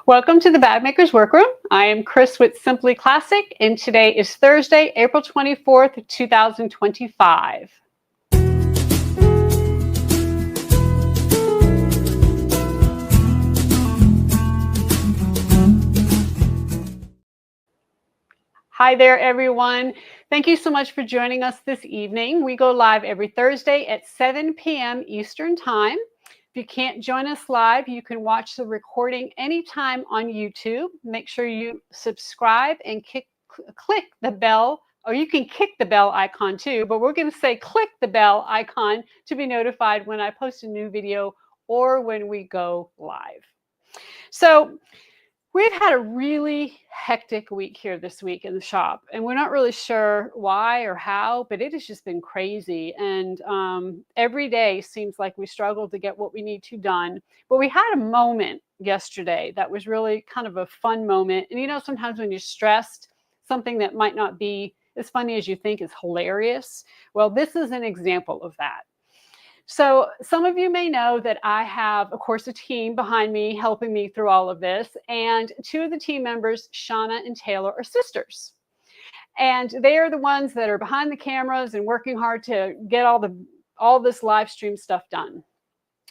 Welcome to the Bag Maker's Workroom. I am Chris with Simply Classic, and today is Thursday, April 24th, 2025. Hi there, everyone. Thank you so much for joining us this evening. We go live every Thursday at 7 p.m. Eastern Time. If you can't join us live, you can watch the recording anytime on YouTube. Make sure you subscribe and click the bell, or you can kick the bell icon too, but we're going to say click the bell icon to be notified when I post a new video or when we go live. So we've had a really hectic week here this week in the shop, and we're not really sure why or how, but it has just been crazy. And every day seems like we struggle to get what we need to done. But we had a moment yesterday that was really kind of a fun moment. And you know, sometimes when you're stressed, something that might not be as funny as you think is hilarious. Well, this is an example of that. So some of you may know that I have, of course, a team behind me helping me through all of this. And two of the team members, Shauna and Taylor, are sisters. And they are the ones that are behind the cameras and working hard to get all this live stream stuff done.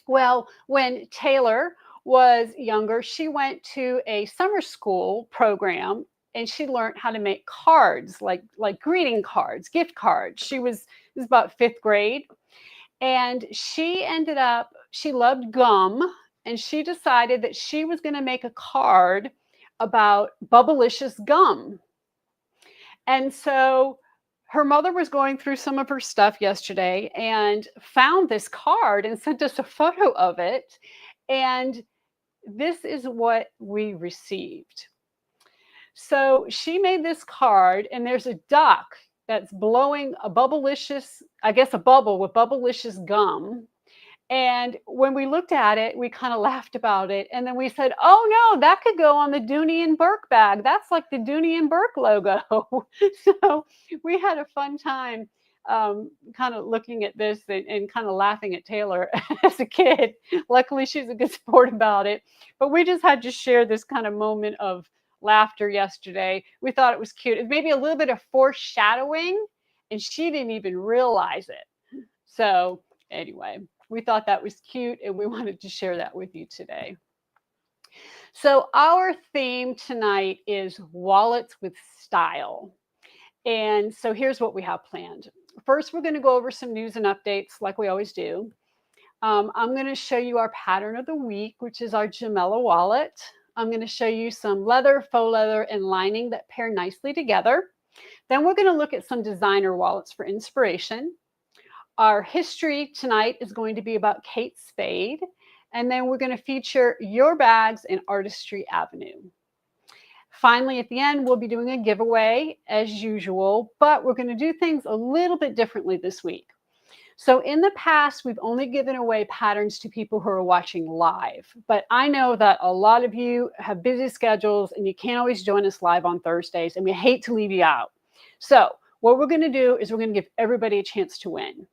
Well, when Taylor was younger, she went to a summer school program and she learned how to make cards, like greeting cards, gift cards. It was about 5th grade. And she loved gum, and she decided that she was going to make a card about Bubblicious gum. And so her mother was going through some of her stuff yesterday and found this card and sent us a photo of it. And this is what we received. So she made this card, and there's a duck that's blowing a Bubblicious, I guess a bubble with Bubblicious gum. And when we looked at it, we kind of laughed about it. And then we said, oh no, that could go on the Dooney and Burke bag. That's like the Dooney and Burke logo. So we had a fun time kind of looking at this and kind of laughing at Taylor as a kid. Luckily, she's a good sport about it. But we just had to share this kind of moment of laughter yesterday. We thought it was cute. It maybe a little bit of foreshadowing, and she didn't even realize it. So anyway, we thought that was cute, and we wanted to share that with you today. So our theme tonight is wallets with style. And so here's what we have planned. First, we're going to go over some news and updates like we always do. I'm going to show you our pattern of the week, which is our Gemella wallet. I'm going to show you some leather, faux leather, and lining that pair nicely together. Then we're going to look at some designer wallets for inspiration. Our history tonight is going to be about Kate Spade. And then we're going to feature your bags in Artistry Avenue. Finally, at the end, we'll be doing a giveaway as usual, but we're going to do things a little bit differently this week. So in the past, we've only given away patterns to people who are watching live, but I know that a lot of you have busy schedules and you can't always join us live on Thursdays, and we hate to leave you out. So what we're going to do is we're going to give everybody a chance to win.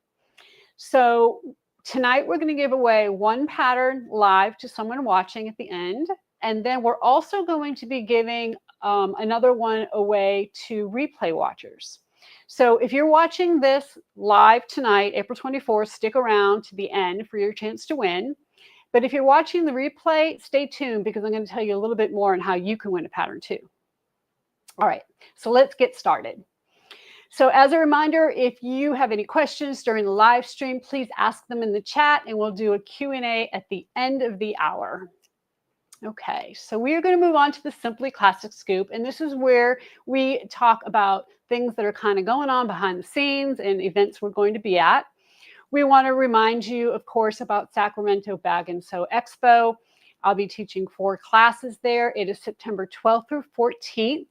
So tonight we're going to give away one pattern live to someone watching at the end, and then we're also going to be giving another one away to replay watchers. So if you're watching this live tonight, April 24th, stick around to the end for your chance to win. But if you're watching the replay, stay tuned because I'm going to tell you a little bit more on how you can win a pattern too. All right, so let's get started. So as a reminder, if you have any questions during the live stream, please ask them in the chat and we'll do a Q&A at the end of the hour. Okay, so we are going to move on to the Simply Classic Scoop, and this is where we talk about things that are kind of going on behind the scenes and events we're going to be at. We want to remind you, of course, about Sacramento Bag and Sew Expo. I'll be teaching 4 classes there. It is September 12th through 14th.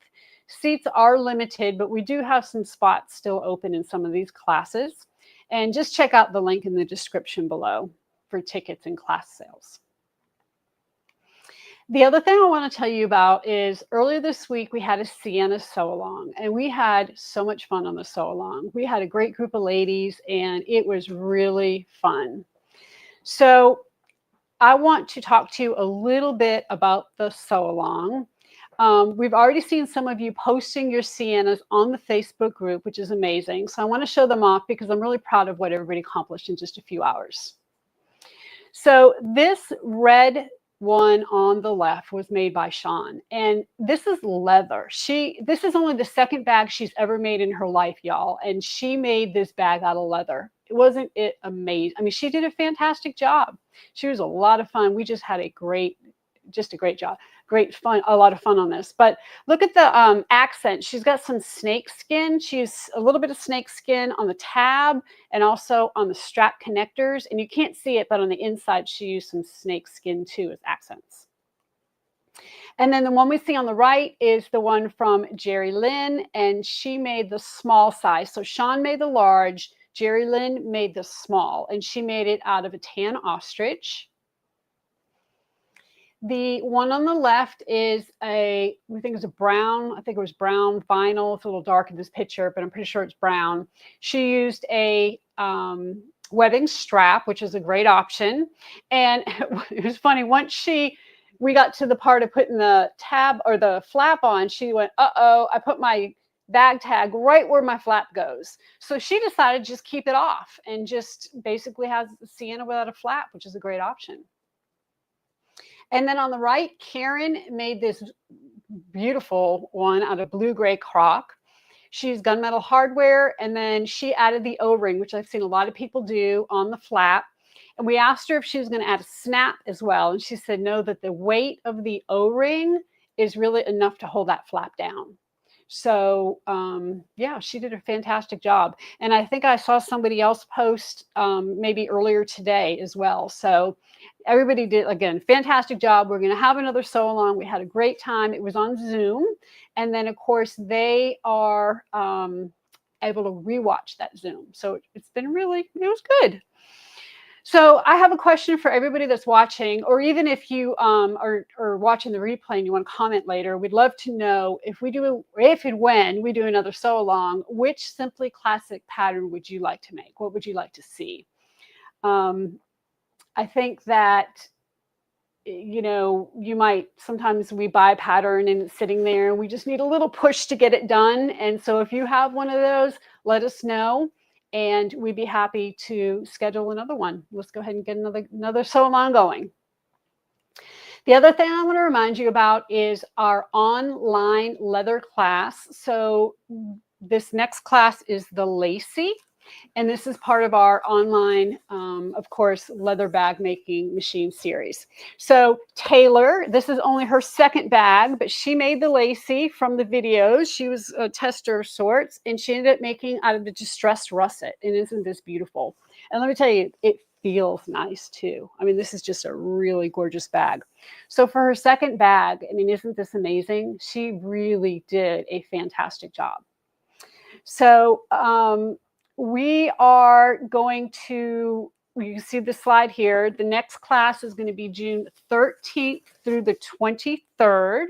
Seats are limited, but we do have some spots still open in some of these classes. And just check out the link in the description below for tickets and class sales. The other thing I want to tell you about is earlier this week, we had a Sienna sew-along, and we had so much fun on the sew-along. We had a great group of ladies, and it was really fun. So I want to talk to you a little bit about the sew along. We've already seen some of you posting your Siennas on the Facebook group, which is amazing. So I want to show them off because I'm really proud of what everybody accomplished in just a few hours. So this red one on the left was made by Sean, and this is leather. This is only the second bag she's ever made in her life, y'all, and she made this bag out of leather. Wasn't it amazing? I mean, she did a fantastic job. She was a lot of fun. We just had a great job, great fun, a lot of fun on this. But look at the accent. She's got some snake skin. She's a little bit of snake skin on the tab and also on the strap connectors. And you can't see it, but on the inside, she used some snake skin too as accents. And then the one we see on the right is the one from Jerry Lynn, and she made the small size. So Sean made the large, Jerry Lynn made the small, and she made it out of a tan ostrich. The one on the left is we think it's a brown, I think it was brown vinyl. It's a little dark in this picture, but I'm pretty sure it's brown. She used a webbing strap, which is a great option. And it was funny, once we got to the part of putting the tab or the flap on, she went, uh-oh, I put my bag tag right where my flap goes. So she decided to just keep it off and just basically has Sienna without a flap, which is a great option. And then on the right, Karen made this beautiful one out of blue-gray Croc. She's gunmetal hardware, and then she added the O-ring, which I've seen a lot of people do on the flap. And we asked her if she was going to add a snap as well, and she said no, that the weight of the O-ring is really enough to hold that flap down. So yeah, she did a fantastic job. And I think I saw somebody else post maybe earlier today as well. So everybody did, again, fantastic job. We're going to have another sew along. We had a great time. It was on Zoom. And then, of course, they are able to rewatch that Zoom. So it's been it was good. So I have a question for everybody that's watching, or even if you are watching the replay and you want to comment later, we'd love to know if and when we do another sew along, which Simply Classic pattern would you like to make? What would you like to see? I think that, you know, sometimes we buy a pattern and it's sitting there and we just need a little push to get it done. And so if you have one of those, let us know. And we'd be happy to schedule another one. Let's go ahead and get another sew along going. The other thing I want to remind you about is our online leather class. So this next class is the Lacy. And this is part of our online, of course, leather bag making machine series. So Taylor, this is only her second bag, but she made the Lacy from the videos. She was a tester of sorts, and she ended up making out of the distressed russet. And isn't this beautiful? And let me tell you, it feels nice too. I mean, this is just a really gorgeous bag. So for her second bag, I mean, isn't this amazing? She really did a fantastic job. So, we are going to, you can see the slide here. The next class is going to be June 13th through the 23rd.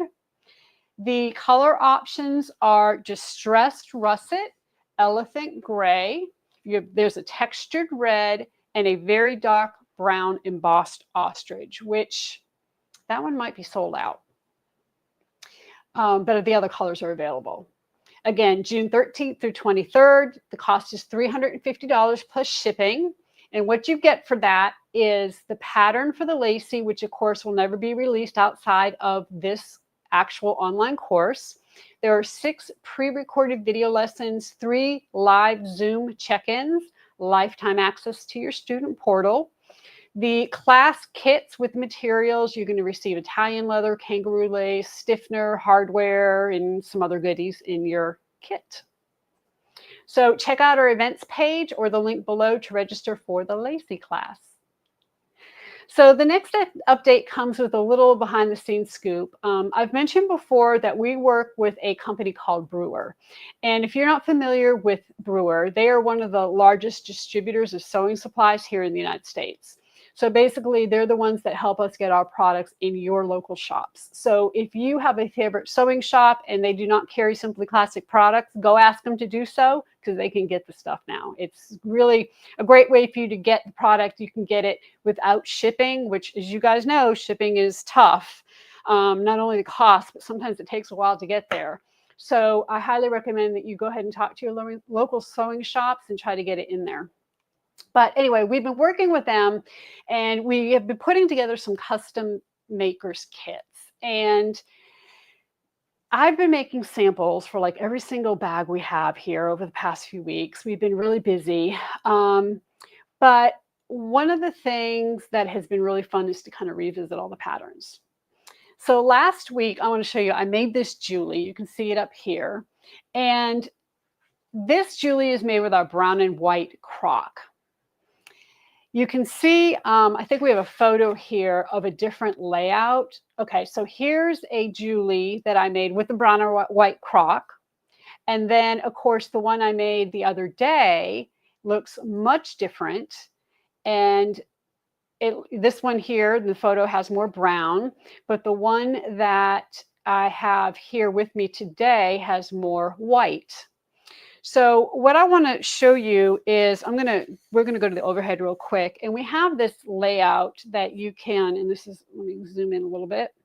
The color options are distressed russet, elephant gray. There's a textured red and a very dark brown embossed ostrich, which that one might be sold out. But the other colors are available. Again, June 13th through 23rd, the cost is $350 plus shipping. And what you get for that is the pattern for the Lacy, which of course will never be released outside of this actual online course. There are 6 pre-recorded video lessons, 3 live Zoom check-ins, lifetime access to your student portal. The class kits with materials, you're going to receive Italian leather, kangaroo lace, stiffener, hardware, and some other goodies in your kit. So check out our events page or the link below to register for the Lacy class. So the next update comes with a little behind the scenes scoop. I've mentioned before that we work with a company called Brewer. And if you're not familiar with Brewer, they are one of the largest distributors of sewing supplies here in the United States. So basically, they're the ones that help us get our products in your local shops. So if you have a favorite sewing shop and they do not carry Simply Classic products, go ask them to do so, because they can get the stuff now. It's really a great way for you to get the product. You can get it without shipping, which, as you guys know, shipping is tough. Not only the cost, but sometimes it takes a while to get there. So I highly recommend that you go ahead and talk to your local sewing shops and try to get it in there. But anyway, we've been working with them, and we have been putting together some custom makers kits. And I've been making samples for like every single bag we have here over the past few weeks. We've been really busy. But one of the things that has been really fun is to kind of revisit all the patterns. So last week, I want to show you, I made this Julie. You can see it up here. And this Julie is made with our brown and white Croc. You can see, I think we have a photo here of a different layout. Okay, so here's a Julie that I made with the brown or white Croc. And then, of course, the one I made the other day looks much different. And this one here, the photo has more brown, but the one that I have here with me today has more white. So what I want to show you is we're going to go to the overhead real quick, and we have this layout that you can, and this is, let me zoom in a little bit.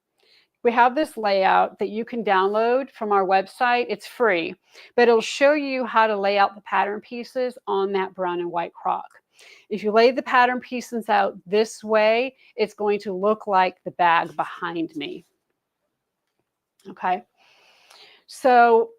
We have this layout that you can download from our website. It's free, but it'll show you how to lay out the pattern pieces on that brown and white Croc. If you lay the pattern pieces out this way, it's going to look like the bag behind me. Okay. So,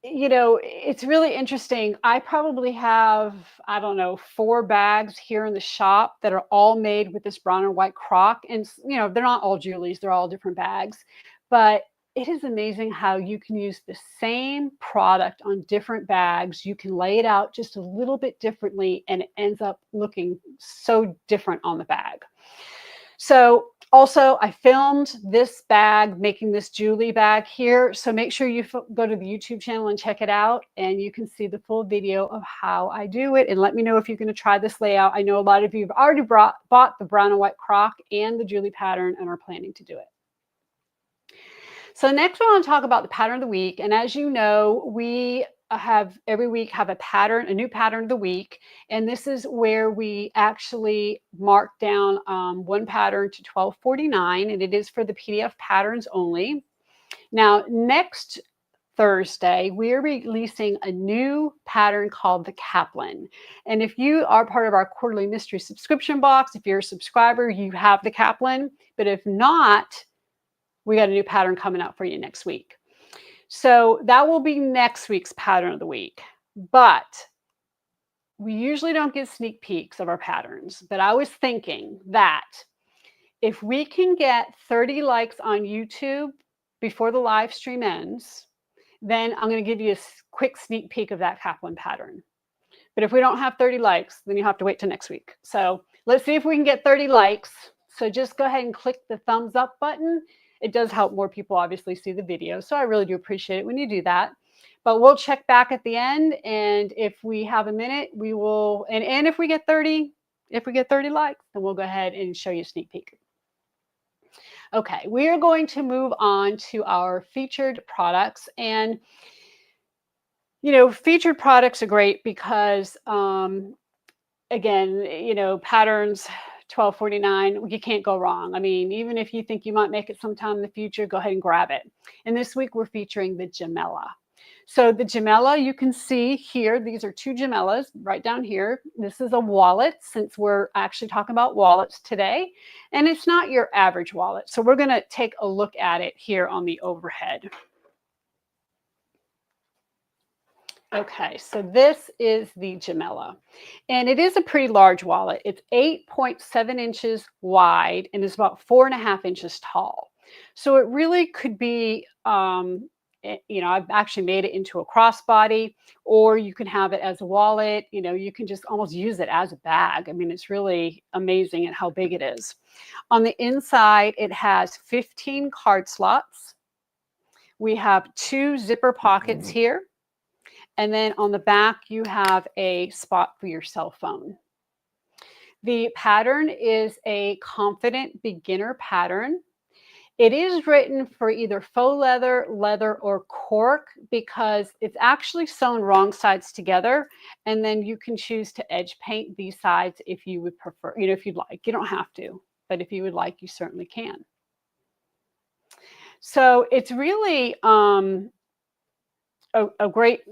you know, it's really interesting. I probably have, I don't know, 4 bags here in the shop that are all made with this brown and white Croc. And, you know, they're not all Julies, they're all different bags. But it is amazing how you can use the same product on different bags. You can lay it out just a little bit differently, and it ends up looking so different on the bag. So also, I filmed this bag, making this Julie bag here. So make sure you go to the YouTube channel and check it out, and you can see the full video of how I do it. And let me know if you're going to try this layout. I know a lot of you have already bought the brown and white Croc and the Julie pattern and are planning to do it. So next, we want to talk about the pattern of the week. And as you know, we every week have a new pattern of the week. And this is where we actually mark down one pattern to $12.49, and it is for the PDF patterns only. Now, next Thursday, we're releasing a new pattern called the Kaplan. And if you are part of our quarterly mystery subscription box, if you're a subscriber, you have the Kaplan. But if not, we got a new pattern coming out for you next week. So that will be next week's pattern of the week. But we usually don't get sneak peeks of our patterns. But I was thinking that if we can get 30 likes on YouTube before the live stream ends, then I'm going to give you a quick sneak peek of that Kaplan pattern. But if we don't have 30 likes, then you have to wait till next week. So let's see if we can get 30 likes. So just go ahead and click the thumbs up button. It does help more people obviously see the video. So I really do appreciate it when you do that. But we'll check back at the end. And if we have a minute, we will, and if we get 30 likes, then we'll go ahead and show you a sneak peek. Okay, we are going to move on to our featured products. And, you know, featured products are great because, again, you know, patterns, $12.49, you can't go wrong. I mean, even if you think you might make it sometime in the future, go ahead and grab it. And this week we're featuring the Gemella. So the Gemella, you can see here, these are 2 Gemellas right down here. This is a wallet, since we're actually talking about wallets today. And it's not your average wallet. So we're going to take a look at it here on the overhead. Okay, so this is the Gemella, and it is a pretty large wallet. It's 8.7 inches wide and is about 4.5 inches tall. So it really could be, you know, I've actually made it into a crossbody, or you can have it as a wallet. You know, you can just almost use it as a bag. I mean, it's really amazing at how big it is. On the inside, it has 15 card slots. We have 2 zipper pockets here. And then on the back, you have a spot for your cell phone. The pattern is a confident beginner pattern. It is written for either faux leather, leather, or cork because it's actually sewn wrong sides together. And then you can choose to edge paint these sides if you would prefer, if you'd like. You don't have to, but if you would like, you certainly can. So it's really a great,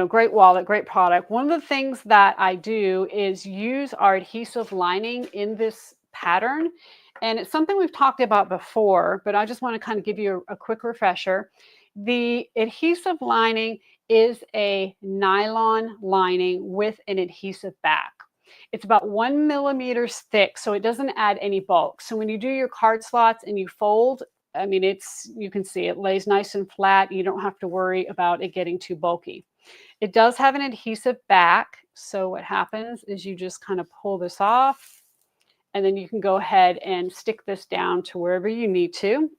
great wallet, great product. One of the things that I do is use our adhesive lining in this pattern. And it's something we've talked about before, but I just want to kind of give you a quick refresher. The adhesive lining is a nylon lining with an adhesive back. It's about 1 millimeter thick, so it doesn't add any bulk. So when you do your card slots and you fold, I mean, you can see it lays nice and flat. You don't have to worry about it getting too bulky. It does have an adhesive back. So what happens is you just kind of pull this off, and then you can go ahead and stick this down to wherever you need to.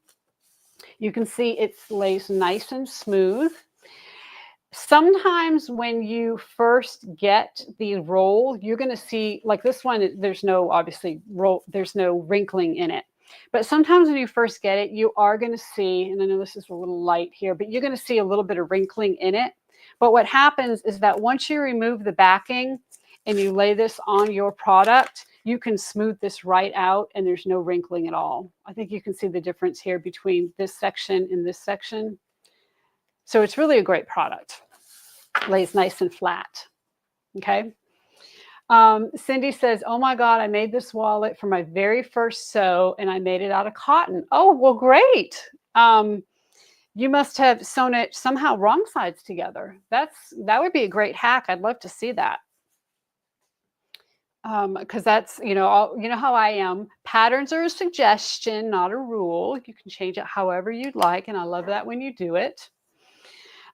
You can see it lays nice and smooth. Sometimes when you first get the roll, you're going to see, like this one, there's no, obviously, there's no wrinkling in it. But sometimes when you first get it, you are going to see, and I know this is a little light here, but you're going to see a little bit of wrinkling in it. But what happens is that once you remove the backing and you lay this on your product, you can smooth this right out and there's no wrinkling at all. I think you can see the difference here between this section and this section. So it's really a great product. Lays nice and flat. Okay. Cindy says, oh my God, I made this wallet for my very first sew and I made it out of cotton. Oh, well, great. You must have sewn it somehow wrong sides together. That would be a great hack. I'd love to see that. Because that's, you know how I am. Patterns are a suggestion, not a rule. You can change it however you'd like. And I love that when you do it.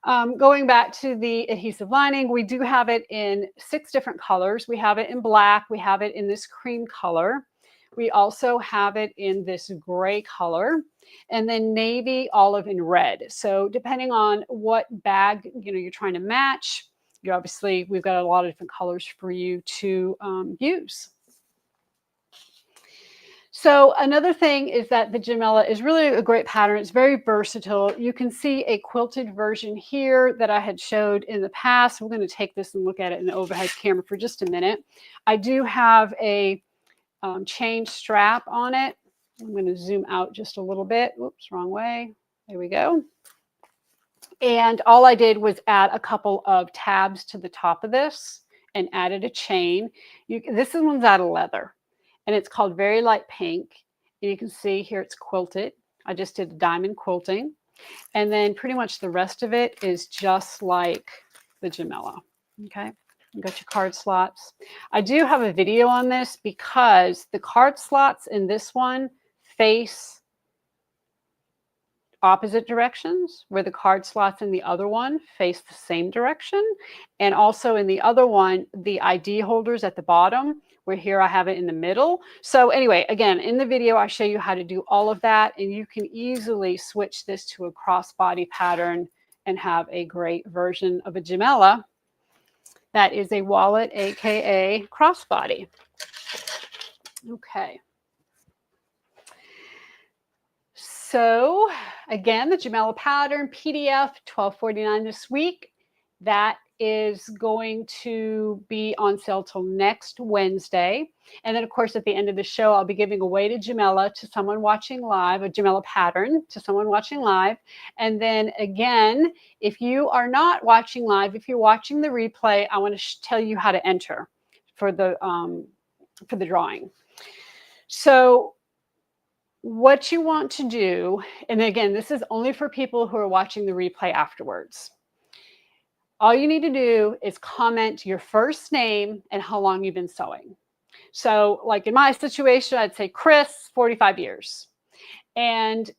Going back to the adhesive lining, we do have it in 6 different colors. We have it in black. We have it in this cream color. We also have it in this gray color, and then navy, olive, and red. So depending on what bag you're trying to match, we've got a lot of different colors for you to use. So another thing is that the Gemella is really a great pattern. It's very versatile. You can see a quilted version here that I had showed in the past. We're going to take this and look at it in the overhead camera for just a minute. I do have a chain strap on it. I'm going to zoom out just a little bit. Oops, wrong way. There we go. And all I did was add a couple of tabs to the top of this and added a chain. This one's out of leather. And it's called Very Light Pink. And you can see here it's quilted. I just did diamond quilting. And then pretty much the rest of it is just like the Gemella. Okay, you got your card slots. I do have a video on this because the card slots in this one face opposite directions, where the card slots in the other one face the same direction. And also in the other one, the ID holders at the bottom, where here I have it in the middle. So anyway, again, in the video, I show you how to do all of that, and you can easily switch this to a crossbody pattern and have a great version of a Gemella that is a wallet, AKA crossbody. Okay. So again, the Gemella pattern PDF, $12.49 this week. That is going to be on sale till next Wednesday. And then, of course, at the end of the show, I'll be giving away to Gemella to someone watching live, a Gemella pattern to someone watching live. And then again, if you are not watching live, if you're watching the replay, I want to tell you how to enter for the drawing. So what you want to do, and again, this is only for people who are watching the replay afterwards. All you need to do is comment your first name and how long you've been sewing. So like in my situation, I'd say Chris, 45 years. And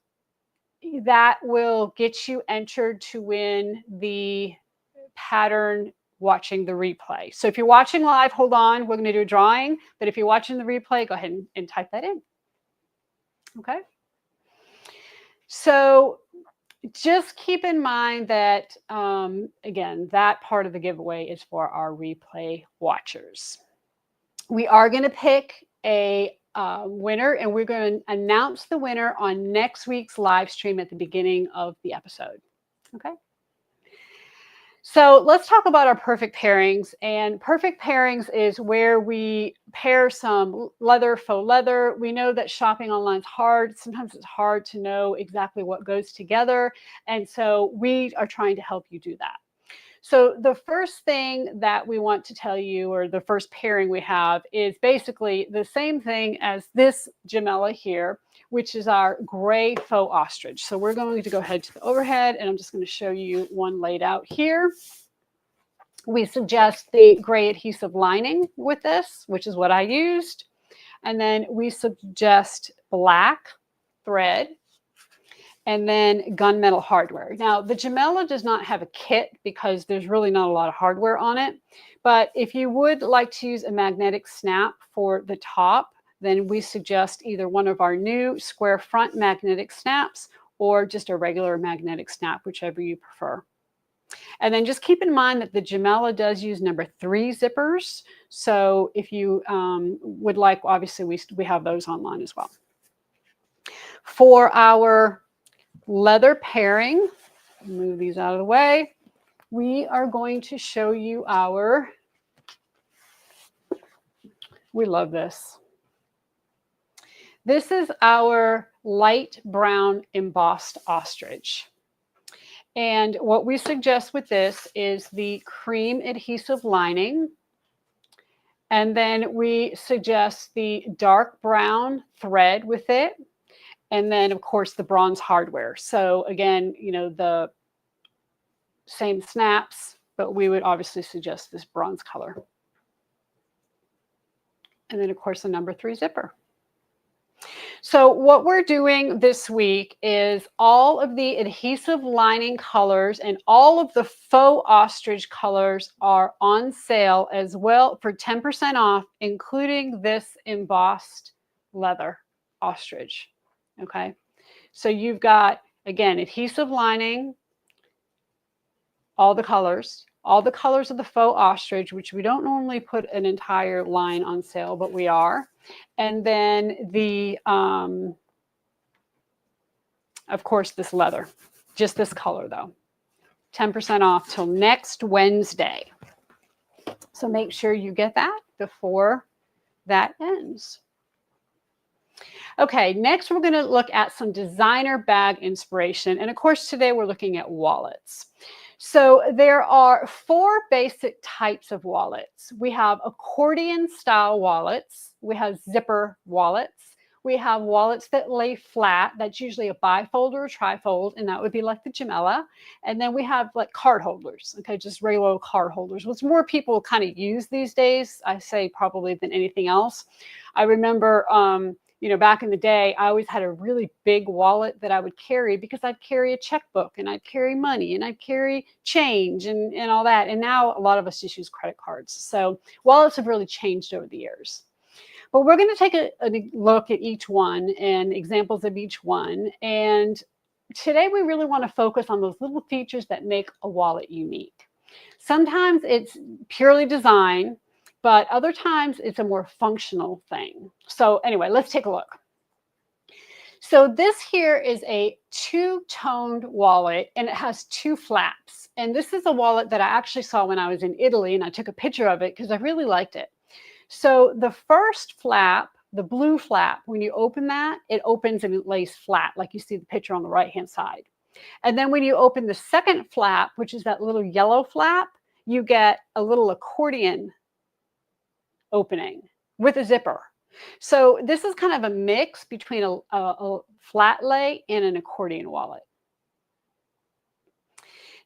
that will get you entered to win the pattern watching the replay. So if you're watching live, hold on, we're going to do a drawing. But if you're watching the replay, go ahead and type that in. Okay. So just keep in mind that, again, that part of the giveaway is for our replay watchers. We are going to pick a winner, and we're going to announce the winner on next week's live stream at the beginning of the episode. Okay. So let's talk about our perfect pairings. And perfect pairings is where we pair some leather, faux leather. We know that shopping online is hard. Sometimes it's hard to know exactly what goes together. And so we are trying to help you do that. So the first thing that we want to tell you, or the first pairing we have, is basically the same thing as this Gemella here, which is our gray faux ostrich. So we're going to go ahead to the overhead, and I'm just going to show you one laid out here. We suggest the gray adhesive lining with this, which is what I used. And then we suggest black thread, and then gunmetal hardware. Now, the Jamla does not have a kit because there's really not a lot of hardware on it. But if you would like to use a magnetic snap for the top, then we suggest either one of our new square front magnetic snaps or just a regular magnetic snap, whichever you prefer. And then just keep in mind that the Gemella does use number 3 zippers. So if you would like, obviously we have those online as well. For our leather pairing, move these out of the way, we are going to show you our, we love this. This is our light brown embossed ostrich. And what we suggest with this is the cream adhesive lining. And then we suggest the dark brown thread with it. And then, of course, the bronze hardware. So again, you know, the same snaps, but we would obviously suggest this bronze color. And then, of course, the number 3 zipper. So what we're doing this week is all of the adhesive lining colors and all of the faux ostrich colors are on sale as well for 10% off, including this embossed leather ostrich. Okay, so you've got, again, adhesive lining, all the colors of the faux ostrich, which we don't normally put an entire line on sale, but we are. And then the, of course, this leather, just this color though, 10% off till next Wednesday. So make sure you get that before that ends. Okay, next we're going to look at some designer bag inspiration. And of course, today we're looking at wallets. So there are 4 basic types of wallets. We have accordion style wallets. We have zipper wallets. We have wallets that lay flat. That's usually a bifold or a trifold, and that would be like the Gemella. And then we have like card holders, okay, just regular card holders, which more people kind of use these days, I say probably than anything else. I remember, you know, back in the day, I always had a really big wallet that I would carry because I'd carry a checkbook and I'd carry money and I'd carry change and all that. And now a lot of us just use credit cards. So wallets have really changed over the years. But we're going to take a look at each one and examples of each one. And today we really want to focus on those little features that make a wallet unique. Sometimes it's purely design, but other times it's a more functional thing. So anyway, let's take a look. So this here is a 2-toned wallet, and it has 2 flaps. And this is a wallet that I actually saw when I was in Italy, and I took a picture of it because I really liked it. So the first flap, the blue flap, when you open that, it opens and it lays flat, like you see the picture on the right-hand side. And then when you open the second flap, which is that little yellow flap, you get a little accordion opening with a zipper. So this is kind of a mix between a flat lay and an accordion wallet.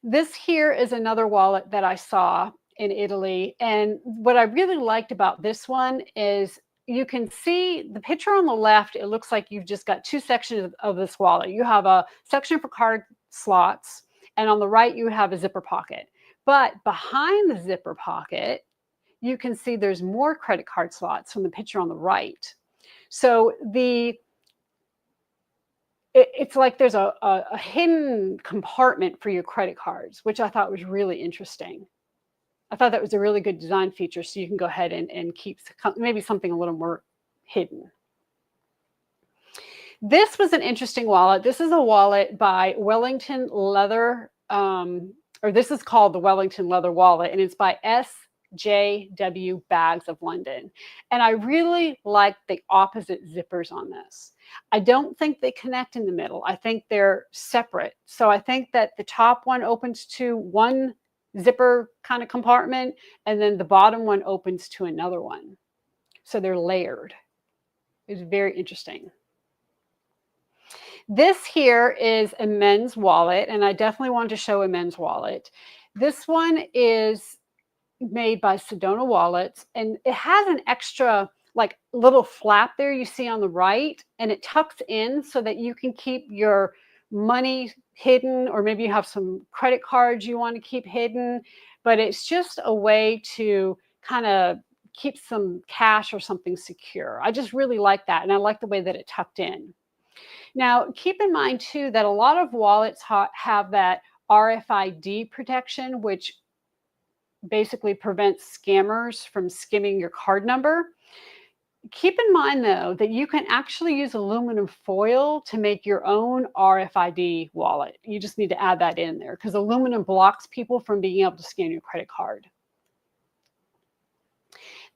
This here is another wallet that I saw in Italy. And what I really liked about this one is you can see the picture on the left. It looks like you've just got 2 sections of this wallet. You have a section for card slots, and on the right, you have a zipper pocket. But behind the zipper pocket, you can see there's more credit card slots from the picture on the right. So it's like there's a hidden compartment for your credit cards, which I thought was really interesting. I thought that was a really good design feature, so you can go ahead and keep maybe something a little more hidden. This was an interesting wallet. This is a wallet by Wellington Leather, or this is called the Wellington Leather Wallet, and it's by SJW Bags of London. And I really like the opposite zippers on this. I don't think they connect in the middle. I think they're separate. So I think that the top one opens to one zipper kind of compartment, and then the bottom one opens to another one. So they're layered. It's very interesting. This here is a men's wallet, and I definitely wanted to show a men's wallet. This one is made by Sedona Wallets, and it has an extra like little flap there you see on the right, and it tucks in so that you can keep your money hidden, or maybe you have some credit cards you want to keep hidden, but it's just a way to kind of keep some cash or something secure. I just really like that, and I like the way that it tucked in. Now, keep in mind too that a lot of wallets have that RFID protection, which basically prevents scammers from skimming your card number. Keep in mind though that you can actually use aluminum foil to make your own RFID wallet. You just need to add that in there because aluminum blocks people from being able to scan your credit card.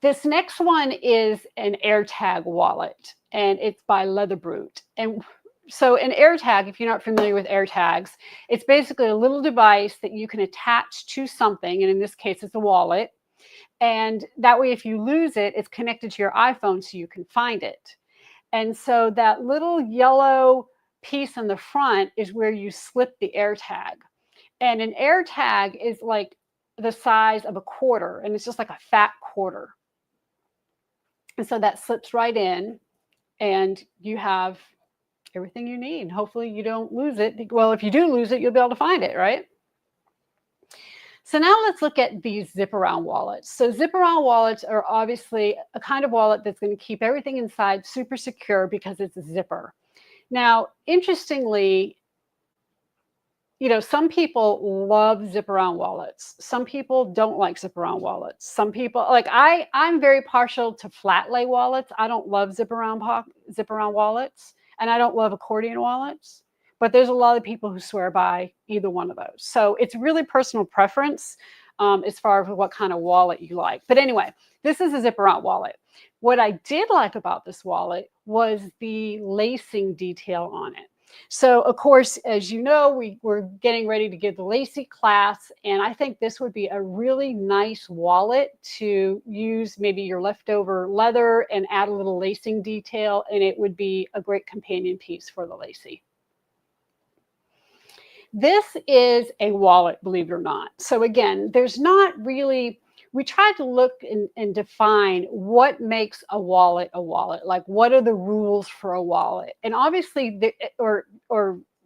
This next one is an AirTag wallet, and it's by Leather Brute. And so an AirTag, if you're not familiar with AirTags, it's basically a little device that you can attach to something, and in this case, it's a wallet. And that way, if you lose it, it's connected to your iPhone so you can find it. And so that little yellow piece on the front is where you slip the AirTag. And an AirTag is like the size of a quarter, and it's just like a fat quarter. And so that slips right in, and you have everything you need. Hopefully you don't lose it. Well, if you do lose it, you'll be able to find it, right? So now let's look at these zip around wallets. So zip around wallets are obviously a kind of wallet that's going to keep everything inside super secure because it's a zipper. Now, interestingly, some people love zip around wallets. Some people don't like zip around wallets. Some people like I'm very partial to flat lay wallets. I don't love zip around wallets, and I don't love accordion wallets. But there's a lot of people who swear by either one of those. So it's really personal preference as far as what kind of wallet you like. But anyway, this is a zip around wallet. What I did like about this wallet was the lacing detail on it. So, of course, as you know, we're getting ready to give the lacy class, and I think this would be a really nice wallet to use maybe your leftover leather and add a little lacing detail, and it would be a great companion piece for the lacy. This is a wallet, believe it or not. So again, there's not really, we tried to look and define what makes a wallet a wallet. Like, what are the rules for a wallet? And obviously, or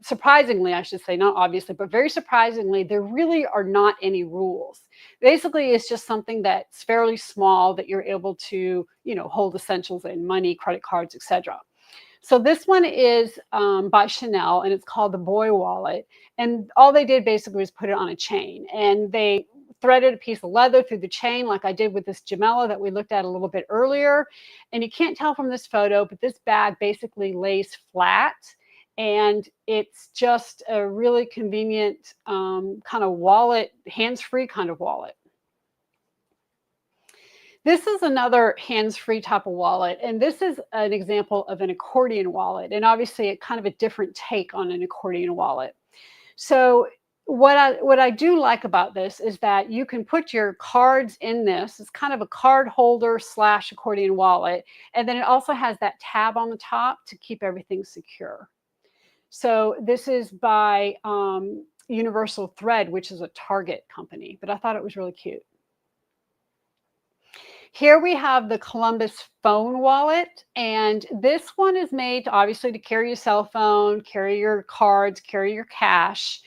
surprisingly, I should say, not obviously, but very surprisingly, there really are not any rules. Basically, it's just something that's fairly small that you're able to, hold essentials in, money, credit cards, etc. So this one is by Chanel, and it's called the Boy Wallet. And all they did basically was put it on a chain, and they threaded a piece of leather through the chain like I did with this Gemella that we looked at a little bit earlier. And you can't tell from this photo, but this bag basically lays flat, and it's just a really convenient kind of wallet, hands-free kind of wallet. This is another hands-free type of wallet, and this is an example of an accordion wallet, and obviously a kind of a different take on an accordion wallet. So what I do like about this is that you can put your cards in this. It's kind of a card holder / accordion wallet, and then it also has that tab on the top to keep everything secure. So this is by Universal Thread, which is a Target company, but I thought it was really cute. Here we have the Columbus phone wallet, and this one is made obviously to carry your cell phone, carry your cards, carry your cash.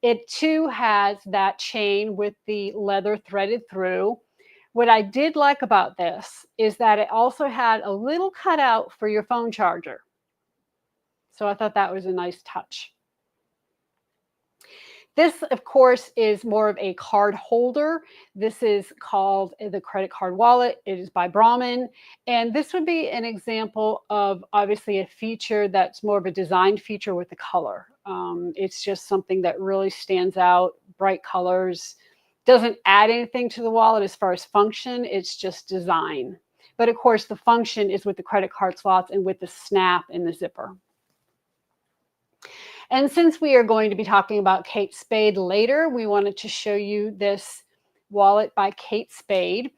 It too has that chain with the leather threaded through. What I did like about this is that it also had a little cutout for your phone charger. So I thought that was a nice touch. This, of course, is more of a card holder. This is called the credit card wallet. It is by Brahmin. And this would be an example of obviously a feature that's more of a design feature with the color. It's just something that really stands out, bright colors. Doesn't add anything to the wallet as far as function, it's just design. But of course, the function is with the credit card slots and with the snap in the zipper. And since we are going to be talking about Kate Spade later, we wanted to show you this wallet by Kate Spade.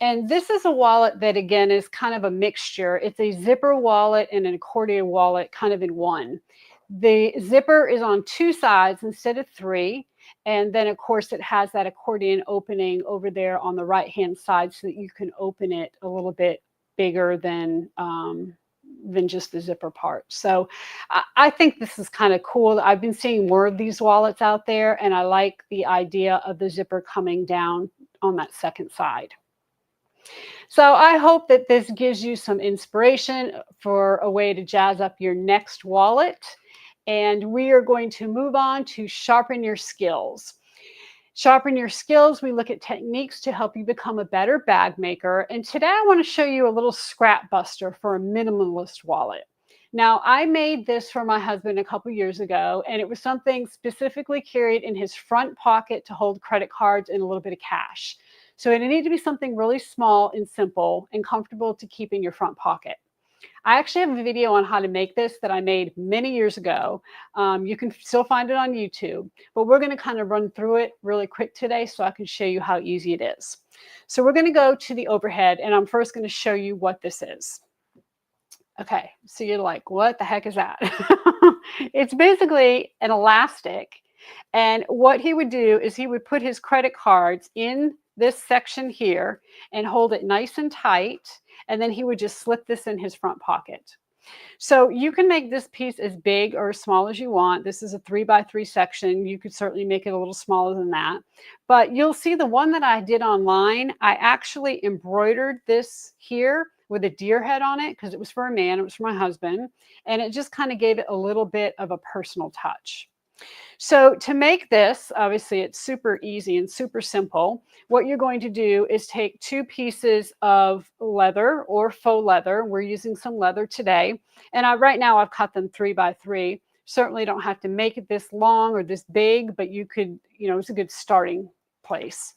And this is a wallet that, again, is kind of a mixture. It's a zipper wallet and an accordion wallet kind of in one. The zipper is on two sides instead of three. And then, of course, it has that accordion opening over there on the right-hand side so that you can open it a little bit bigger than just the zipper part. So I think this is kind of cool. I've been seeing more of these wallets out there, and I like the idea of the zipper coming down on that second side. So I hope that this gives you some inspiration for a way to jazz up your next wallet. And we are going to move on to sharpen your skills. Sharpen your skills. We look at techniques to help you become a better bag maker. And today I want to show you a little scrap buster for a minimalist wallet. Now, I made this for my husband a couple years ago, and it was something specifically carried in his front pocket to hold credit cards and a little bit of cash. So it needed to be something really small and simple and comfortable to keep in your front pocket. I actually have a video on how to make this that I made many years ago. You can still find it on YouTube, but we're going to kind of run through it really quick today so I can show you how easy it is. So we're going to go to the overhead, and I'm first going to show you what this is. Okay, so you're like, what the heck is that? It's basically an elastic, and what he would do is he would put his credit cards in this section here and hold it nice and tight, and then he would just slip this in his front pocket. So you can make this piece as big or as small as you want. This is a 3x3 section. You could certainly make it a little smaller than that. But you'll see the one that I did online, I actually embroidered this here with a deer head on it because it was for a man, it was for my husband. And it just kind of gave it a little bit of a personal touch. So to make this, obviously it's super easy and super simple. What you're going to do is take two pieces of leather or faux leather. We're using some leather today. And right now I've cut them 3x3. Certainly don't have to make it this long or this big, but you could, it's a good starting place.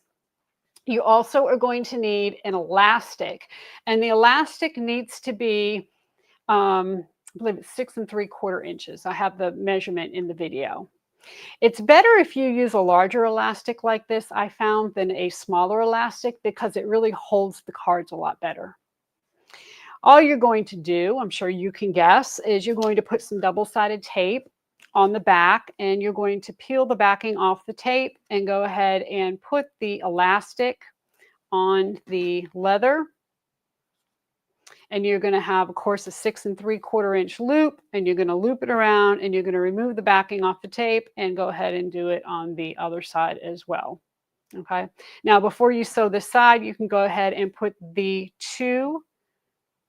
You also are going to need an elastic. And the elastic needs to be, I believe it's 6 3/4 inches. I have the measurement in the video. It's better if you use a larger elastic like this, I found, than a smaller elastic because it really holds the cards a lot better. All you're going to do, I'm sure you can guess, is you're going to put some double-sided tape on the back, and you're going to peel the backing off the tape and go ahead and put the elastic on the leather. And you're going to have, of course, a 6 3/4 inch loop, and you're going to loop it around, and you're going to remove the backing off the tape and go ahead and do it on the other side as well. Okay. Now, before you sew this side, you can go ahead and put the two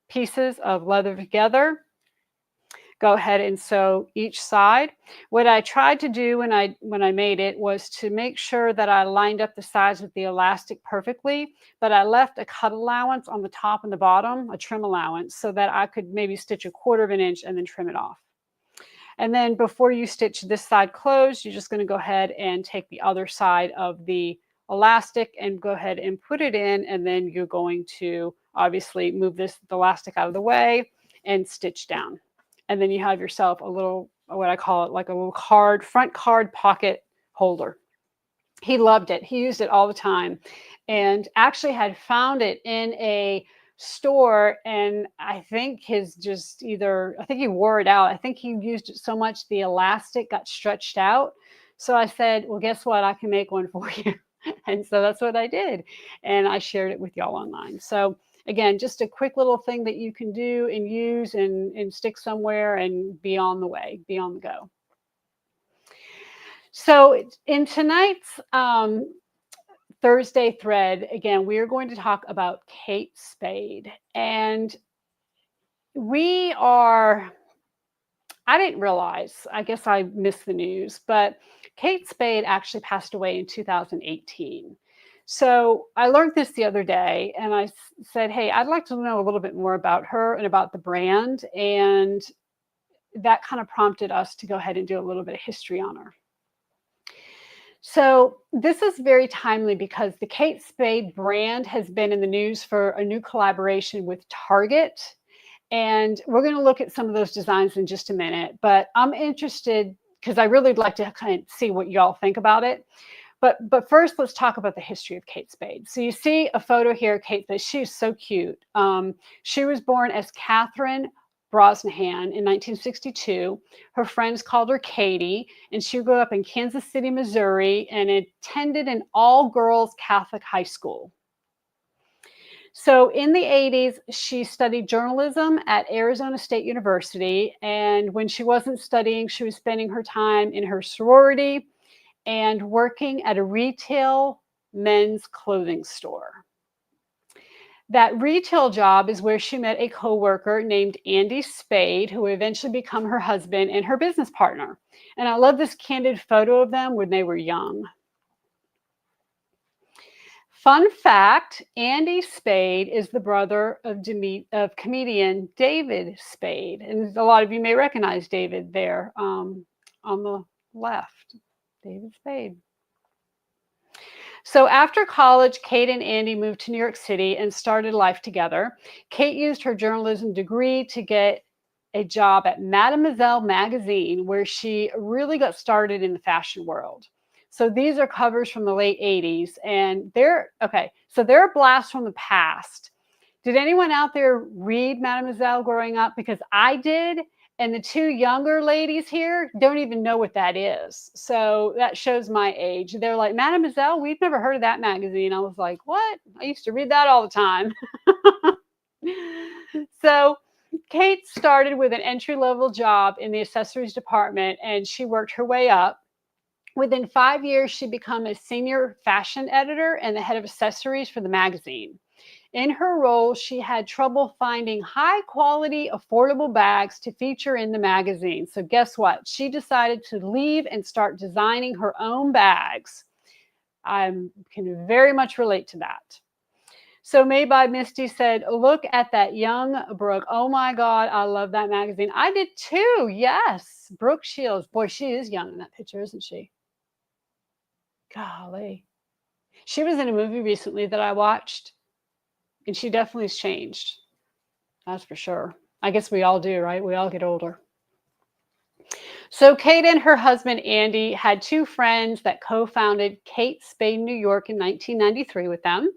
pieces of leather together. Go ahead and sew each side. What I tried to do when I made it was to make sure that I lined up the sides with the elastic perfectly, but I left a cut allowance on the top and the bottom, a trim allowance, so that I could maybe stitch 1/4 inch and then trim it off. And then before you stitch this side closed, you're just going to go ahead and take the other side of the elastic and go ahead and put it in, and then you're going to obviously move the elastic out of the way and stitch down. And then you have yourself a little, what I call it, like a little front card pocket holder. He loved it. He used it all the time, and actually had found it in a store, and I think I think he wore it out. I think he used it so much the elastic got stretched out. So I said, well, guess what? I can make one for you. And so that's what I did. And I shared it with y'all online. So again, just a quick little thing that you can do and use and stick somewhere and be on the way, be on the go. So in tonight's Thursday thread, again, we are going to talk about Kate Spade. And we are I didn't realize, I guess I missed the news, but Kate Spade actually passed away in 2018. So I learned this the other day and said, hey, I'd like to know a little bit more about her and about the brand. And that kind of prompted us to go ahead and do a little bit of history on her. So this is very timely because the Kate Spade brand has been in the news for a new collaboration with Target. And we're going to look at some of those designs in just a minute. But I'm interested because I really would like to kind of see what y'all think about it. But first, let's talk about the history of Kate Spade. So you see a photo here of Kate Spade. She's so cute. She was born as Catherine Brosnahan in 1962. Her friends called her Katie, and she grew up in Kansas City, Missouri, and attended an all-girls Catholic high school. So in the 80s, she studied journalism at Arizona State University. And when she wasn't studying, she was spending her time in her sorority and working at a retail men's clothing store. That retail job is where she met a coworker named Andy Spade, who would eventually become her husband and her business partner. And I love this candid photo of them when they were young. Fun fact, Andy Spade is the brother of comedian David Spade. And a lot of you may recognize David there on the left, David Spade. So after college, Kate and Andy moved to New York City and started life together. Kate used her journalism degree to get a job at Mademoiselle magazine, where she really got started in the fashion world. So these are covers from the late 80s, and they're a blast from the past. Did anyone out there read Mademoiselle growing up? Because I did, and the two younger ladies here don't even know what that is. So that shows my age. They're like, Mademoiselle, we've never heard of that magazine. I was like, what? I used to read that all the time. So Kate started with an entry-level job in the accessories department, and she worked her way up. Within 5 years, she became a senior fashion editor and the head of accessories for the magazine. In her role, she had trouble finding high-quality, affordable bags to feature in the magazine. So guess what? She decided to leave and start designing her own bags. I can very much relate to that. So Made by Misty said, look at that young Brooke. Oh my God, I love that magazine. I did too, yes. Brooke Shields. Boy, she is young in that picture, isn't she? Golly. She was in a movie recently that I watched, and she definitely has changed. That's for sure. I guess we all do, right? We all get older. So Kate and her husband, Andy, had two friends that co-founded Kate Spade New York in 1993 with them.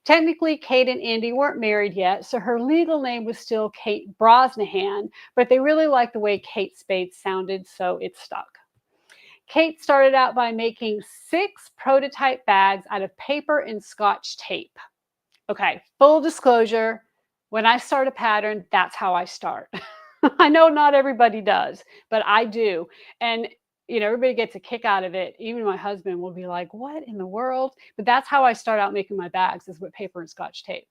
Technically, Kate and Andy weren't married yet, so her legal name was still Kate Brosnahan, but they really liked the way Kate Spade sounded, so it stuck. Kate started out by making 6 prototype bags out of paper and Scotch tape. Okay, full disclosure, when I start a pattern, that's how I start. I know not everybody does, but I do. And, everybody gets a kick out of it. Even my husband will be like, what in the world? But that's how I start out making my bags, is with paper and Scotch tape.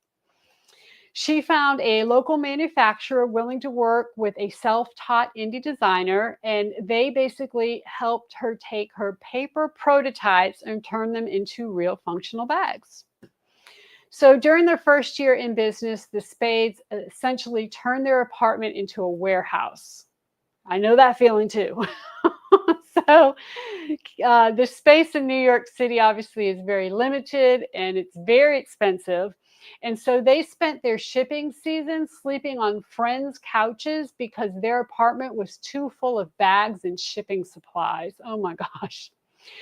She found a local manufacturer willing to work with a self-taught indie designer, and they basically helped her take her paper prototypes and turn them into real functional bags. So during their first year in business, the Spades essentially turned their apartment into a warehouse. I know that feeling too. So the space in New York City obviously is very limited, and it's very expensive. And so they spent their shipping season sleeping on friends' couches because their apartment was too full of bags and shipping supplies. Oh my gosh.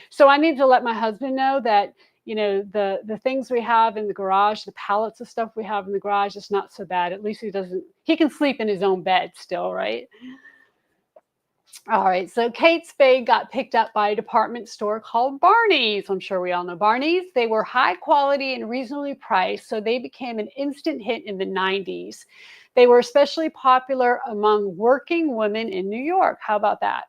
So I need to let my husband know that, the things we have in the garage, the pallets of stuff we have in the garage, is not so bad. At least he can sleep in his own bed still, right? All right, so Kate Spade got picked up by a department store called Barney's. I'm sure we all know Barney's. They were high quality and reasonably priced, so they became an instant hit in the 90s. They were especially popular among working women in New York. How about that?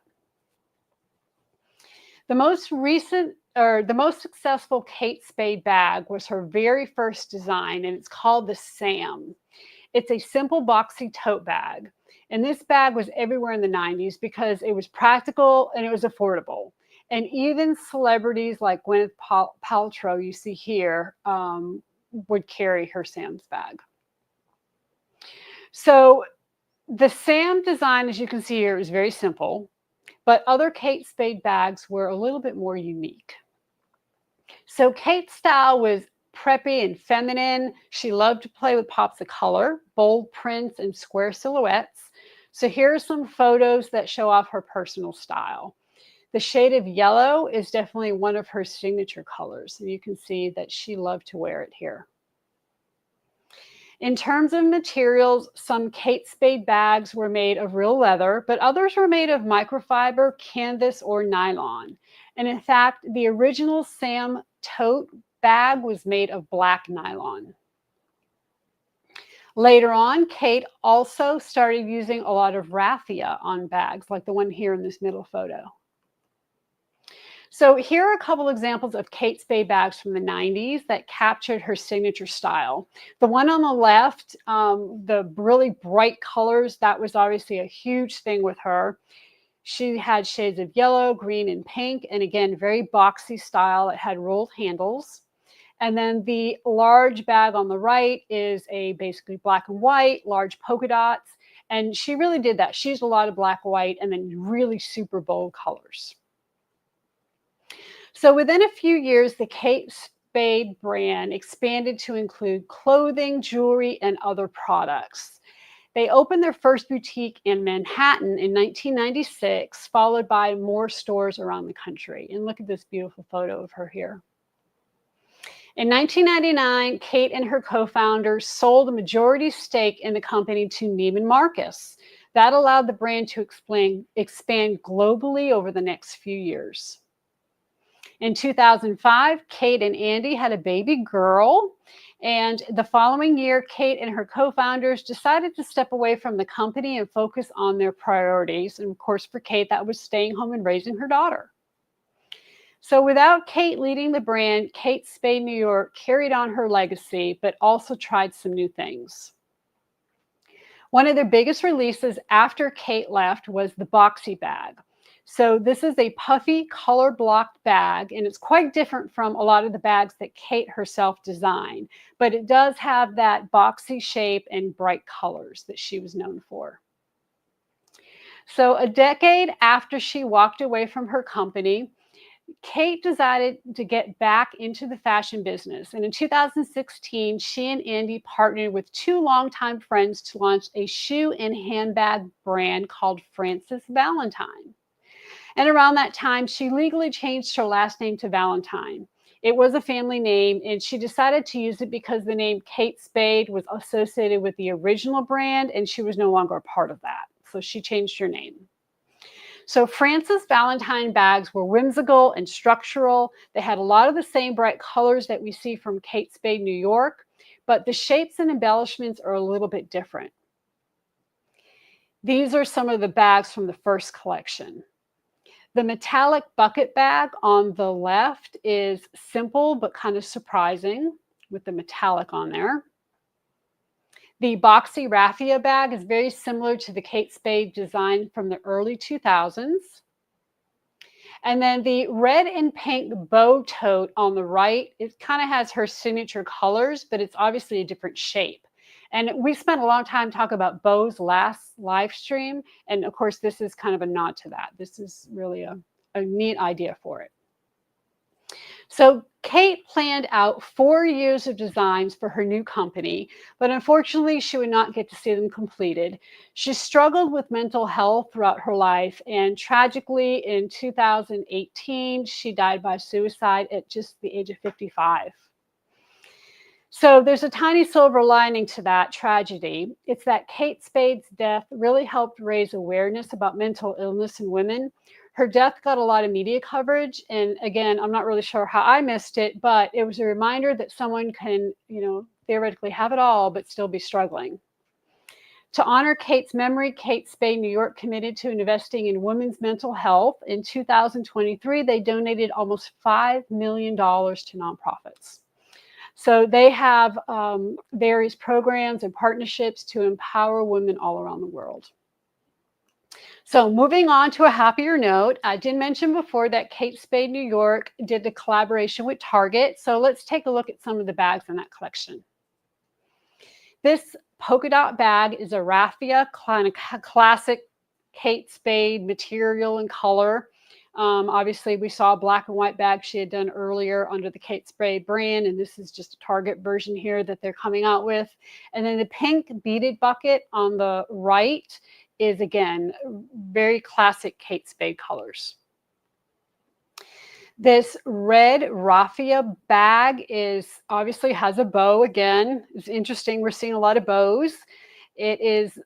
The most successful Kate Spade bag was her very first design, and it's called the Sam. It's a simple boxy tote bag. And this bag was everywhere in the 90s because it was practical and it was affordable. And even celebrities like Gwyneth Paltrow, you see here, would carry her Sam's bag. So the Sam design, as you can see here, is very simple, but other Kate Spade bags were a little bit more unique. So Kate's style was preppy and feminine. She loved to play with pops of color, bold prints, and square silhouettes. So here are some photos that show off her personal style. The shade of yellow is definitely one of her signature colors, and you can see that she loved to wear it here. In terms of materials, some Kate Spade bags were made of real leather, but others were made of microfiber, canvas, or nylon. And in fact, the original Sam tote bag was made of black nylon. Later on, Kate also started using a lot of raffia on bags, like the one here in this middle photo. So here are a couple examples of Kate Spade bags from the 90s that captured her signature style. The one on the left, the really bright colors, that was obviously a huge thing with her. She had shades of yellow, green, and pink, and again, very boxy style. It had rolled handles. And then the large bag on the right is a basically black and white, large polka dots. And she really did that. She used a lot of black, white, and then really super bold colors. So within a few years, the Kate Spade brand expanded to include clothing, jewelry, and other products. They opened their first boutique in Manhattan in 1996, followed by more stores around the country. And look at this beautiful photo of her here. In 1999, Kate and her co-founders sold a majority stake in the company to Neiman Marcus. That allowed the brand to expand globally over the next few years. In 2005, Kate and Andy had a baby girl. And the following year, Kate and her co-founders decided to step away from the company and focus on their priorities. And of course, for Kate, that was staying home and raising her daughter. So without Kate leading the brand, Kate Spade New York carried on her legacy, but also tried some new things. One of their biggest releases after Kate left was the boxy bag. So this is a puffy color blocked bag, and it's quite different from a lot of the bags that Kate herself designed, but it does have that boxy shape and bright colors that she was known for. So a decade after she walked away from her company, Kate decided to get back into the fashion business. And in 2016, she and Andy partnered with two longtime friends to launch a shoe and handbag brand called Frances Valentine. And around that time, she legally changed her last name to Valentine. It was a family name, and she decided to use it because the name Kate Spade was associated with the original brand, and she was no longer a part of that. So she changed her name. So Frances Valentine bags were whimsical and structural. They had a lot of the same bright colors that we see from Kate Spade New York, but the shapes and embellishments are a little bit different. These are some of the bags from the first collection. The metallic bucket bag on the left is simple but kind of surprising with the metallic on there. The boxy raffia bag is very similar to the Kate Spade design from the early 2000s. And then the red and pink bow tote on the right, it kind of has her signature colors, but it's obviously a different shape. And we spent a long time talking about bows last live stream. And of course, this is kind of a nod to that. This is really a neat idea for it. So Kate planned out 4 years of designs for her new company, but unfortunately, she would not get to see them completed. She struggled with mental health throughout her life, and tragically, in 2018, she died by suicide at just the age of 55. So there's a tiny silver lining to that tragedy. It's that Kate Spade's death really helped raise awareness about mental illness in women. Her death got a lot of media coverage. And again, I'm not really sure how I missed it, but it was a reminder that someone can, theoretically have it all, but still be struggling. To honor Kate's memory, Kate Spade New York committed to investing in women's mental health. In 2023, they donated almost $5 million to nonprofits. So they have various programs and partnerships to empower women all around the world. So moving on to a happier note, I did mention before that Kate Spade New York did a collaboration with Target. So let's take a look at some of the bags in that collection. This polka dot bag is a raffia, kind of classic Kate Spade material and color. Obviously, we saw a black and white bag she had done earlier under the Kate Spade brand, and this is just a Target version here that they're coming out with. And then the pink beaded bucket on the right is, again, very classic Kate Spade colors. This red raffia bag is obviously has a bow again. It's interesting. We're seeing a lot of bows. It is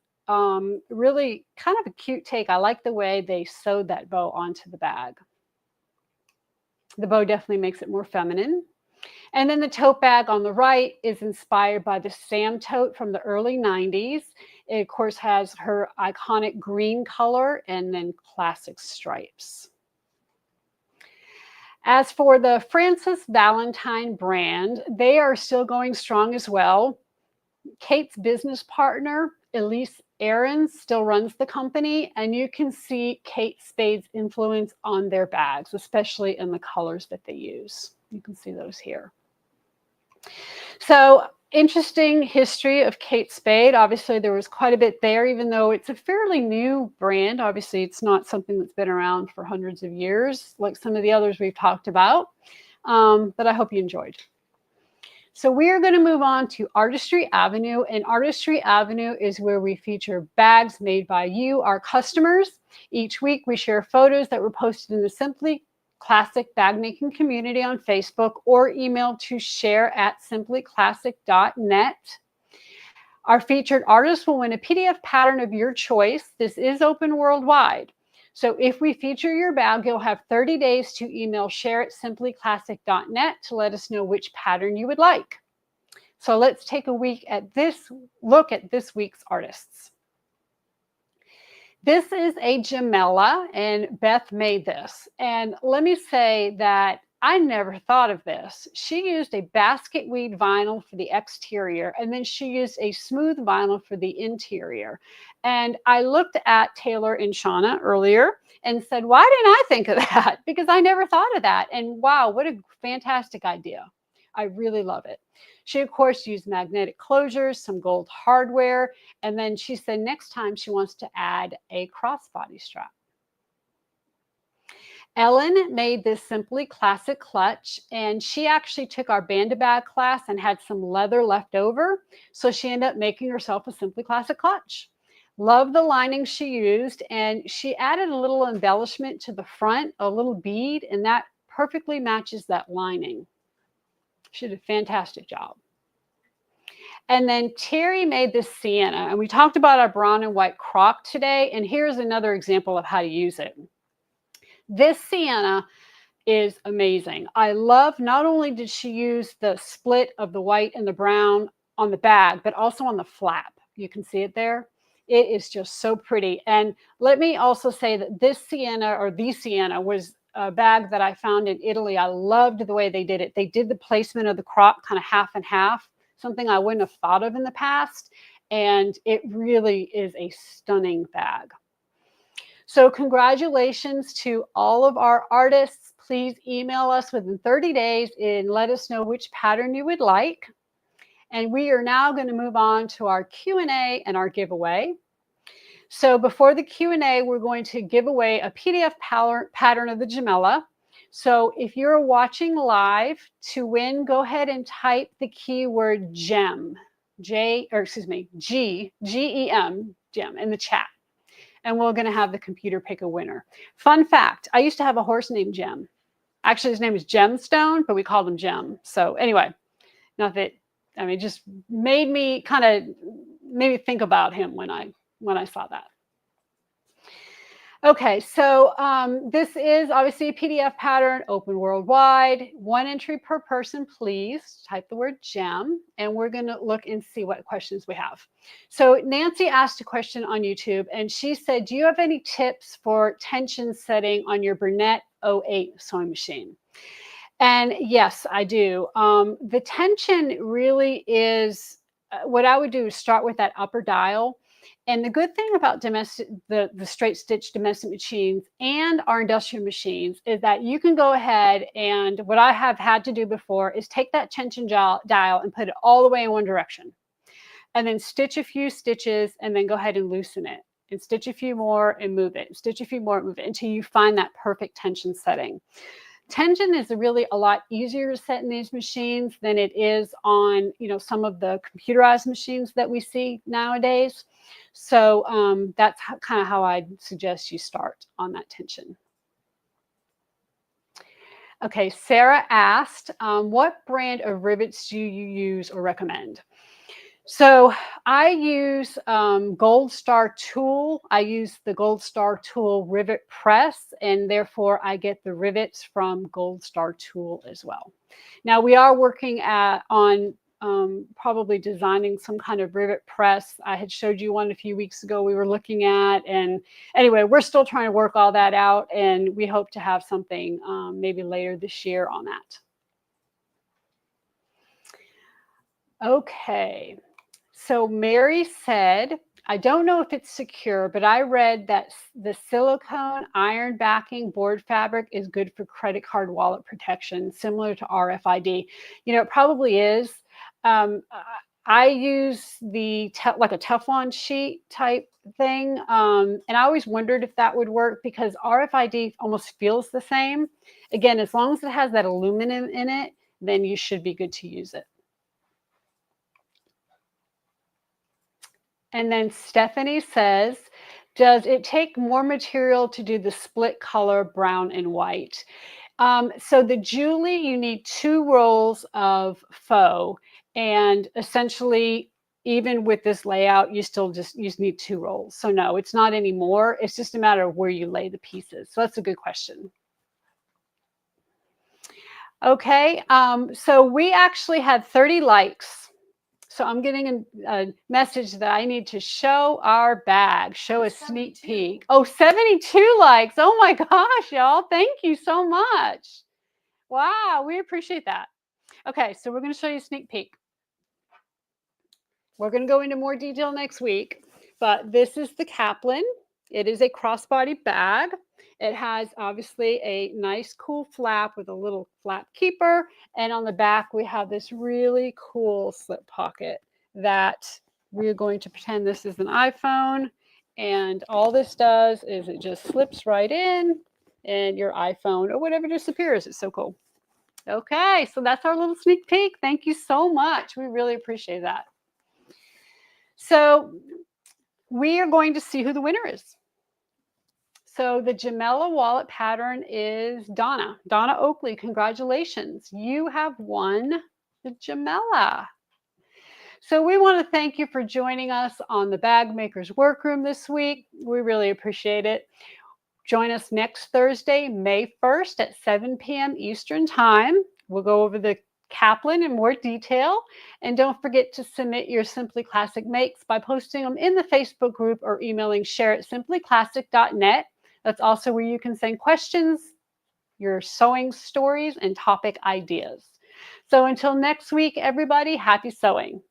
really kind of a cute take. I like the way they sewed that bow onto the bag. The bow definitely makes it more feminine. And then the tote bag on the right is inspired by the Sam tote from the early 90s. It, of course, has her iconic green color and then classic stripes. As for the Frances Valentine brand, they are still going strong as well. Kate's business partner, Elise Aarons, still runs the company, and you can see Kate Spade's influence on their bags, especially in the colors that they use. You can see those here. So, interesting history of Kate Spade. Obviously, there was quite a bit there, even though it's a fairly new brand. Obviously, it's not something that's been around for hundreds of years, like some of the others we've talked about. But I hope you enjoyed. So we are going to move on to Artistry Avenue, and Artistry Avenue is where we feature bags made by you, our customers. Each week, we share photos that were posted in the Simply Classic bag making community on Facebook or email to share@simplyclassic.net. Our featured artist will win a PDF pattern of your choice. This is open worldwide. So if we feature your bag, you'll have 30 days to email share@simplyclassic.net to let us know which pattern you would like. So let's take a look at this week's artists. This is a Gemella, and Beth made this. And let me say that I never thought of this. She used a basket weave vinyl for the exterior, and then she used a smooth vinyl for the interior. And I looked at Taylor and Shauna earlier and said, why didn't I think of that? Because I never thought of that. And wow, what a fantastic idea. I really love it. She, of course, used magnetic closures, some gold hardware, and then she said next time she wants to add a crossbody strap. Ellen made this Simply Classic clutch, and she actually took our band-a-bag class and had some leather left over, so she ended up making herself a Simply Classic clutch. Love the lining she used, and she added a little embellishment to the front, a little bead, and that perfectly matches that lining. She did a fantastic job. And then Terry made this Sienna, and we talked about our brown and white Croc today, and here's another example of how to use it. This Sienna is amazing. I love, not only did she use the split of the white and the brown on the bag, but also on the flap. You can see it there. It is just so pretty. And let me also say that this Sienna, or the Sienna, was a bag that I found in Italy. I loved the way they did it. They did the placement of the Croc kind of half and half, something I wouldn't have thought of in the past. And it really is a stunning bag. So congratulations to all of our artists. Please email us within 30 days and let us know which pattern you would like. And we are now going to move on to our Q&A and our giveaway. So before the Q&A, we're going to give away a PDF pattern of the Gemella. So if you're watching live, to win, go ahead and type the keyword gem, G-E-M, gem, in the chat. And we're going to have the computer pick a winner. Fun fact, I used to have a horse named Gem. Actually, his name is Gemstone, but we called him Gem. So anyway, not that, I mean, it just made me think about him when I saw that. Okay, so this is obviously a PDF pattern, open worldwide, 1 entry per person, please. Type the word gem, and we're going to look and see what questions we have. So Nancy asked a question on YouTube, and she said, do you have any tips for tension setting on your Burnett 08 sewing machine? And yes, I do. The tension really is, what I would do is start with that upper dial. And the good thing about the straight stitch domestic machines and our industrial machines is that you can go ahead and what I have had to do before is take that tension dial and put it all the way in one direction and then stitch a few stitches and then go ahead and loosen it and stitch a few more and move it, stitch a few more, move it until you find that perfect tension setting. Tension is really a lot easier to set in these machines than it is on, some of the computerized machines that we see nowadays. So that's kind of how I suggest you start on that tension. Okay, Sarah asked, what brand of rivets do you use or recommend? So I use Gold Star Tool. I use the Gold Star Tool rivet press, and therefore I get the rivets from Gold Star Tool as well. Now we are working on probably designing some kind of rivet press. I had showed you one a few weeks ago we were looking at, and anyway, we're still trying to work all that out, and we hope to have something maybe later this year on that. Okay. So Mary said, I don't know if it's secure, but I read that the silicone iron backing board fabric is good for credit card wallet protection, similar to RFID. It probably is. I use like a Teflon sheet type thing. And I always wondered if that would work because RFID almost feels the same. Again, as long as it has that aluminum in it, then you should be good to use it. And then Stephanie says, does it take more material to do the split color brown and white? So the Julie, you need 2 rolls of faux, and essentially, even with this layout, you just need 2 rolls. So no, it's not anymore. It's just a matter of where you lay the pieces. So that's a good question. Okay, so we actually had 30 likes. So I'm getting a message that I need to show our bag, show a sneak peek. Oh, 72 likes. Oh my gosh, y'all. Thank you so much. Wow, we appreciate that. Okay, so we're going to show you a sneak peek. We're going to go into more detail next week, but this is the Kaplan. It is a crossbody bag. It has obviously a nice cool flap with a little flap keeper. And on the back, we have this really cool slip pocket that we're going to pretend this is an iPhone. And all this does is it just slips right in and your iPhone or whatever disappears. It's so cool. Okay, so that's our little sneak peek. Thank you so much. We really appreciate that. So we are going to see who the winner is. So the Gemella wallet pattern is Donna. Donna Oakley, congratulations. You have won the Gemella. So we want to thank you for joining us on the Bag Makers Workroom this week. We really appreciate it. Join us next Thursday, May 1st at 7 p.m. Eastern Time. We'll go over the Kaplan in more detail. And don't forget to submit your Simply Classic makes by posting them in the Facebook group or emailing share@simplyclassic.net. That's also where you can send questions, your sewing stories, and topic ideas. So until next week, everybody, happy sewing.